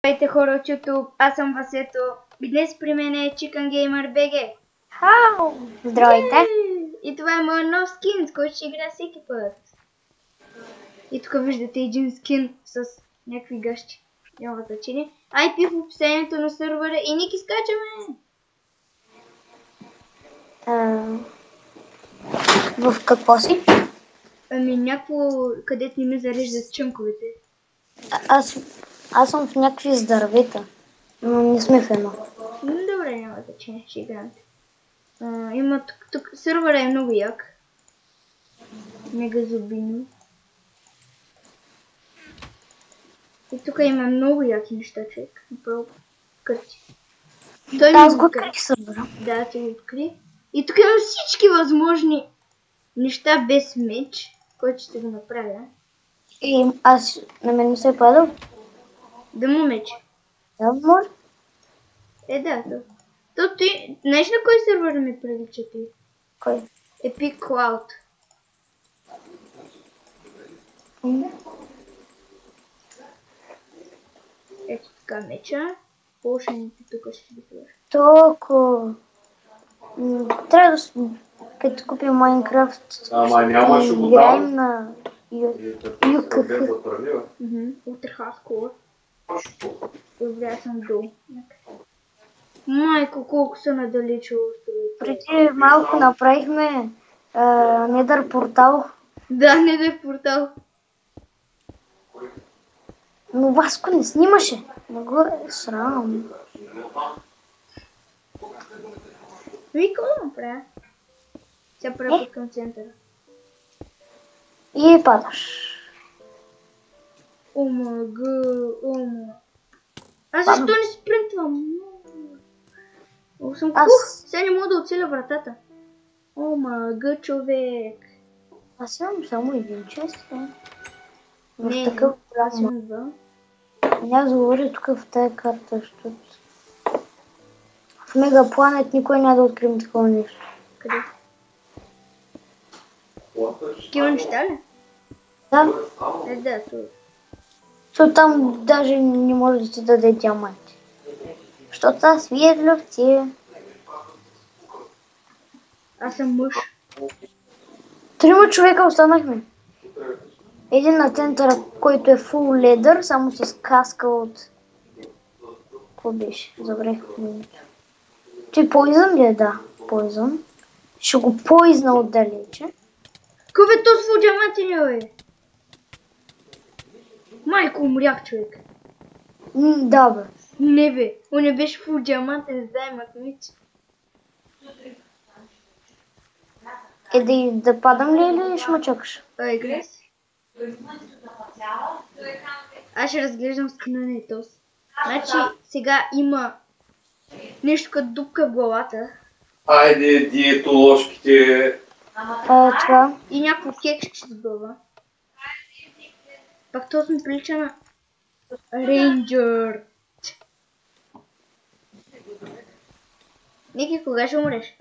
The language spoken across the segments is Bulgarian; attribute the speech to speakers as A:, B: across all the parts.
A: Здравейте хора от YouTube, аз съм Васето и днес при мен е Chicken Gamer BG.
B: Хау! Здравейте!
A: И това е моят нов скин, с който ще играя всеки път. И тук виждате един скин с някакви гъщи. Няма значение. IP в описанието на сервера и Ники скачаме!
B: В какво си?
A: Ами някакво, където не ми зареждат чънковете.
B: Аз съм в някакви здървета, но не сме в едно.
A: Добре, няма значение, ще играем. Има тук сервера е много як. Мега зубино. И тук има много яки неща, човек. Направо къти.
B: Аз го открих сервера.
A: Да, ти го откри. И тук има всички възможни неща без меч, който ще го направя.
B: И аз на мен не се е падал.
A: Да му меч.
B: Да, може?
A: Да, то. То ти, знаеш на кой сервер да ми прилича ти?
B: Кой?
A: Epic Cloud. Ето така меча. Полшените тук ще ги сложа.
B: Толкова. Трябва да като купим Майнкрафт. Играем на UKH.
A: Утре хардкор. Добре, аз съм долу. Майко, колко са надалече островите.
B: Преди малко направихме Недър портал.
A: Да, Недър портал.
B: Но Васко не снимаше. Не го е срам.
A: Вие какво да направя? Сега правя към центъра.
B: И падаш.
A: Омага. Аз защо не спринтвам? Съм кух. Сега не мога да оцеля вратата. Омага, човек.
B: Аз имам само един чест.
A: Не,
B: такъв
A: аз имам два.
B: Няма заговори тук в тая карта, защото в Мегапланет никой няма да открием такова нещо.
A: Къде? Такива неща ли?
B: Да.
A: Да, това.
B: Защото там даже не може да ти даде диаманти. Защото аз вие лъвци.
A: Аз съм мъж.
B: 3 човека останахме. Един на центъра, който е фул ледър, само с каска от... Какво беше? Забрех името. Той поизън ли е? Да, поизън. Ще го поизна отдалече.
A: Къв е то с фул диаманти не бе? Майко, умрях, човек.
B: Да бе.
A: Не бе, он не беше фул диамантен займът меч.
B: Да падам ли или ще ме чакаш?
A: Играй си. Аз ще разглеждам скина на Етос. Значи сега има нещо като дупка в главата.
C: Айде, диетоложките.
B: Това.
A: И някакво кекче с глава. Пак този ми прилича на Рейнджър. Ники, кога ще умреш?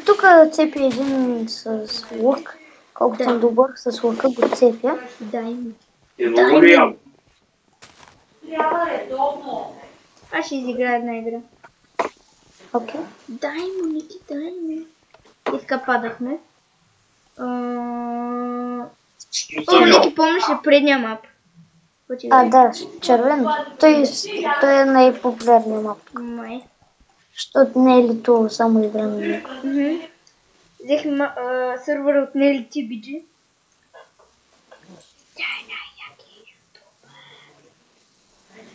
B: Тук цепи един с лък. Колкото съм добър с лъка го цепя.
A: Дай ми. Аз ще изиграя една игра.
B: Окей.
A: Дай му, Ники, дай ми. И така падахме. Ники, помниш ли предния мап?
B: Да, червен. Той е най-популярният мап.
A: Май.
B: Защото не е ли това само игра на него.
A: Взехме сервера от Nelly TBG. Тя е най-яки ютубър.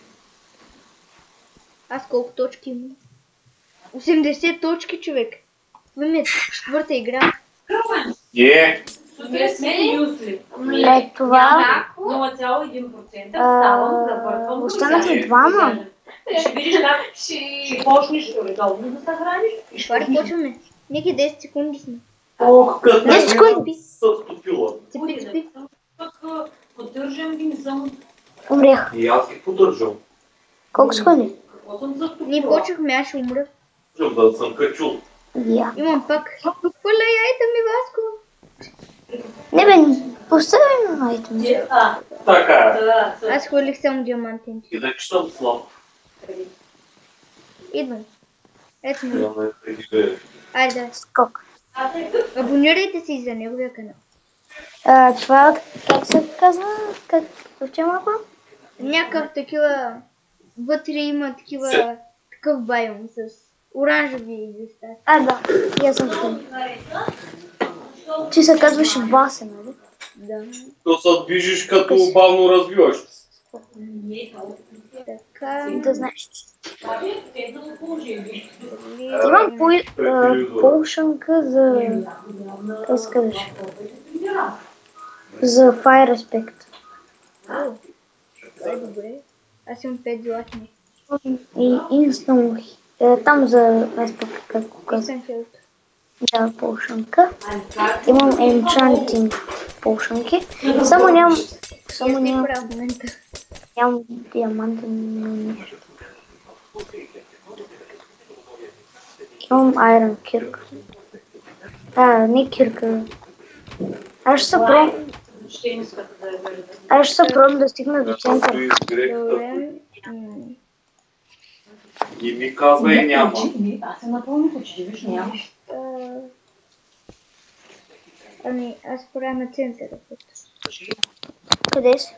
A: Аз колко точки имам? 80 точки, човек. Това ми е 4-та игра.
B: След това
D: 0,1%
B: останахме двама.
D: Ще видиш как ще почнеш редовно да се храниш.
A: И ще почваме. Ники 10 секунди сме.
C: Ох, как
B: 10 секунди.
C: стопила.
A: Цепи.
D: Поддържам ги, не съм...
B: Умрях.
C: И аз ги поддържам.
B: Колко секунди?
A: Ние почвахме, аз ще умра.
C: Да съм качул.
B: Я.
A: Имам пак. Хвърля яйта ми, Васко.
B: Не бе, поставим на айтем.
C: Така е.
A: Аз хвърлих само диамантен.
C: И да съм слаб.
A: Идвам. Ето ме.
C: Да ме преди.
A: Айде.
B: Скок.
A: Абонирайте се и за неговия канал.
B: Това как се казва? В чем малко?
A: Някакъв такива... Вътре има такъв байом с оранжеви листа.
B: Да. И аз съм спомнил. Ти се казваше Васе, нали?
A: Да.
C: То се движиш като бавно развиваш.
A: Така.
B: Да знаеш. Имам полшанка за... Как се казваш? За Fire Respect.
A: О, това е добре. Аз имам 5 златни.
B: И Instant... Там за... Аз пък как го казвам.
A: Instant Health.
B: Да, полшанка. Имам Enchanting полшанки. Само нямам
A: В момента.
B: диамантен нищо. Имам Iron кирка. Не кирка. Аз ще се пробвам да стигна до центъра.
A: Добре.
C: И ми казва и няма.
D: Аз се напълно почти, виж, няма.
A: Ами, аз правя на центъра път.
B: Къде си?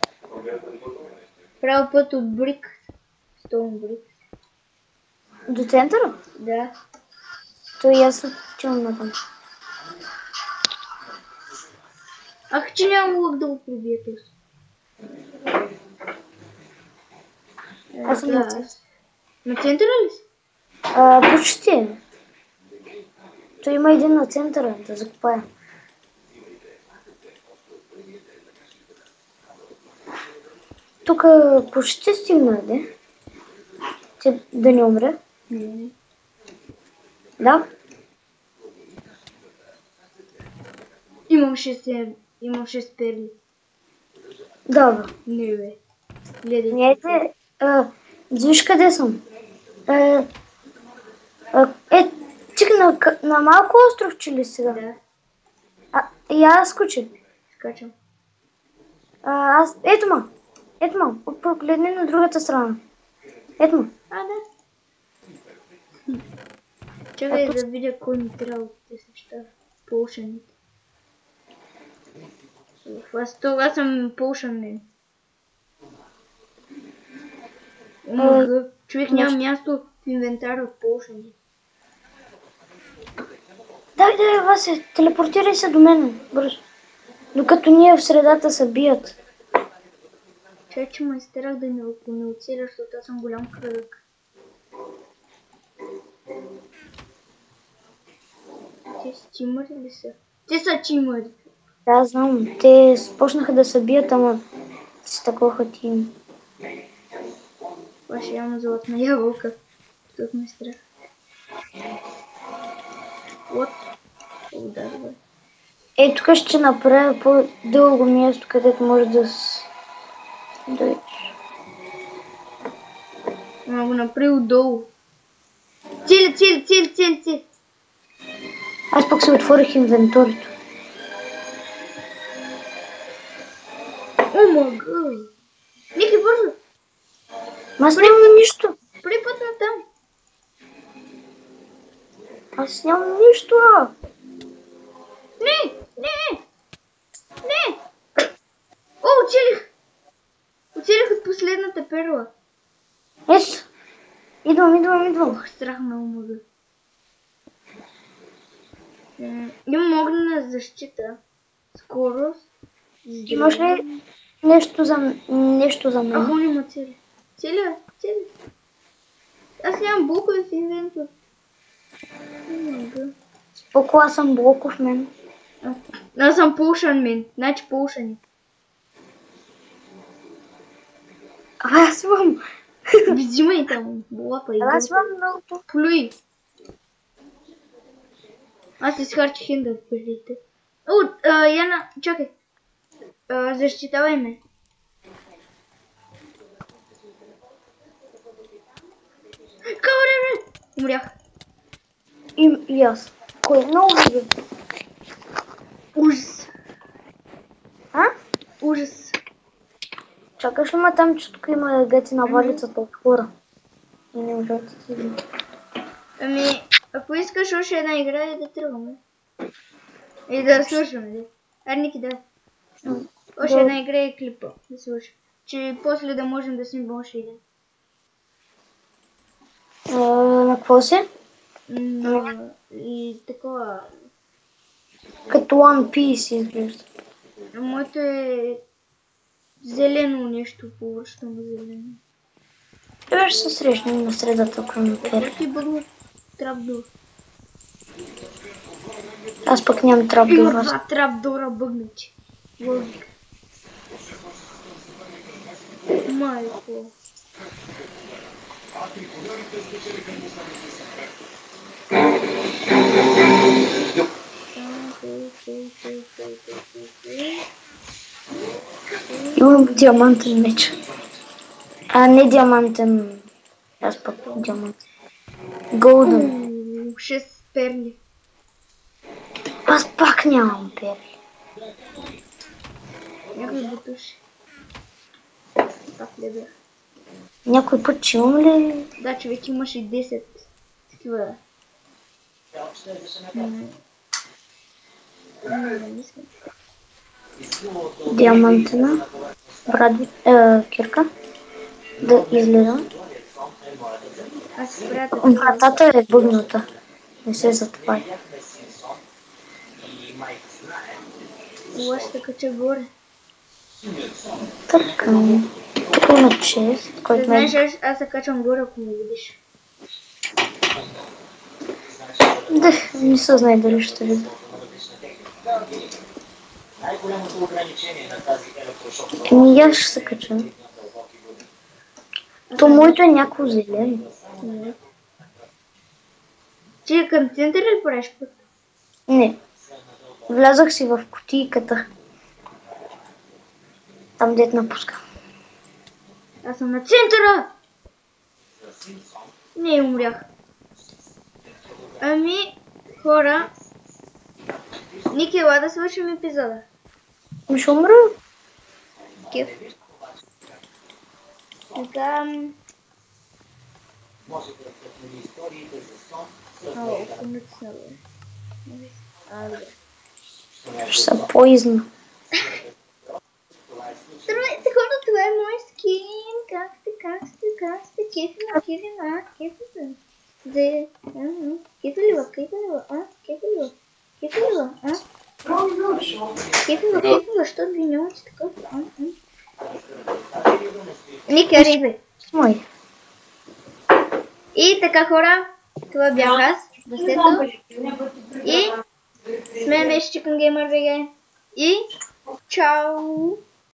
A: Правя път от брик. Стоун брик.
B: До центъра?
A: Да.
B: То и аз отивам на там.
A: Ах, че няма лък да го прибия този.
B: Аз съм на центъра.
A: На центъра ли си?
B: Почти. То има един на центъра да закупая. Тук почти стигна, да не умре.
A: Не.
B: Да?
A: Имам 6 перли.
B: Да, бе.
A: Не, бе. Гледай.
B: Няйте, виж къде съм. Ти на малко островче ли сега?
A: Да,
B: И аз скочи.
A: скачам.
B: Ето ма. Погледни на другата страна. Ето ма.
A: Да. Чакай да видя кой ми трябва от тези неща. Полшаните. Аз съм полшанен. Човек няма място в инвентара от полшани.
B: Дай, Васе, телепортирай се до мен, бързо. Докато ние в средата се бият.
A: Чакай, че ме страх да не оцеля, защото аз съм голям кръг. Те стимъри ли са? Те са чимъри.
B: Да, знам. Те почнаха да се бият, ама с такова тим.
A: Това ще имам златна ябълка. Тук ме страх. Вот. Ударва.
B: Тук ще направя по-дълго място, където може да дойдеш.
A: Ама го направи отдолу. Цели.
B: Аз пък се отворих инвенторито.
A: О, мага! Ники, бързо!
B: Аз нямам нищо.
A: Припътна там.
B: Аз нямам нищо.
A: Не! О, оцелих! Оцелих от последната перла.
B: Ето. Идвам.
A: Ох, страх много мага. Имам огнена защита. Скорост.
B: Имаш ли нещо за мен?
A: Ах, он има цели. Цели. Аз нямам блокове в инвентор.
B: Споко, аз съм блоков мен.
A: Аз съм полшан мен. Значи полшани.
B: Аз имам.
A: Взимай там блапа и
B: Аз имам много.
A: плюй. Аз изхарчих ендър перлите. О, Яна, чакай. Защитавай ме. Кауре! Умрях.
B: И аз. Кой е много добре.
A: Ужас.
B: чакаш ли ма там, че тук има гати на валицата от хора? И не можете да си види.
A: Ами, ако искаш още една игра и да тръгваме. И да свършваме, да. Аре, Ники, да. Още една игра и клипа да свършим. Че после да можем да снимем още един.
B: На какво си?
A: И такова...
B: Като One Piece изглежда.
A: Моето е... зелено нещо, повършено зелено.
B: Ще се срещнем на средата кронопер.
A: Какво ти бъгна трапдор?
B: Аз пък нямам
A: Има
B: трапдор.
A: два трапдора бъгнати. Логика. Майко.
B: Имам диамантен меч. А не диамантен. Аз пък диамантен. Голден.
A: 6 перли.
B: Аз пак нямам перли.
A: Някой бутуши. Пак не бях.
B: Някой път че имам ли?
A: Да, човек имаше 10 такива. Не искам.
B: Диамантена. Кирка. Да излизам.
A: Аз се правя така.
B: Вратата е бъгната. Не се затваря.
A: Лъж ще кача горе.
B: Така. Тук има 6,
A: Да
B: който
A: знаеш,
B: ме...
A: аз се качвам горе, ако ме видиш.
B: Да, не се знае дали ще видя. Еми, аз ще се кача. То моето е някакво зелено.
A: Не. Ти към центъра ли правиш път?
B: Не. Влязах си в кутийката. Там дет напуска.
A: Аз съм на центъра! Не, умрях. Ами, хора, Ники, ела да свършим епизода.
B: Ми ще умра.
A: Кеф. Така... Ало, конец
B: Ще се поизна.
A: Здравейте хора, това е мой скин. Как сте? Кефи се. Кефи ли ва? Що ви нямате такъв? Ники, ариби.
B: Мой.
A: И така хора, това бях аз, Басето. И с мен беше Chicken Gamer VG. И чао!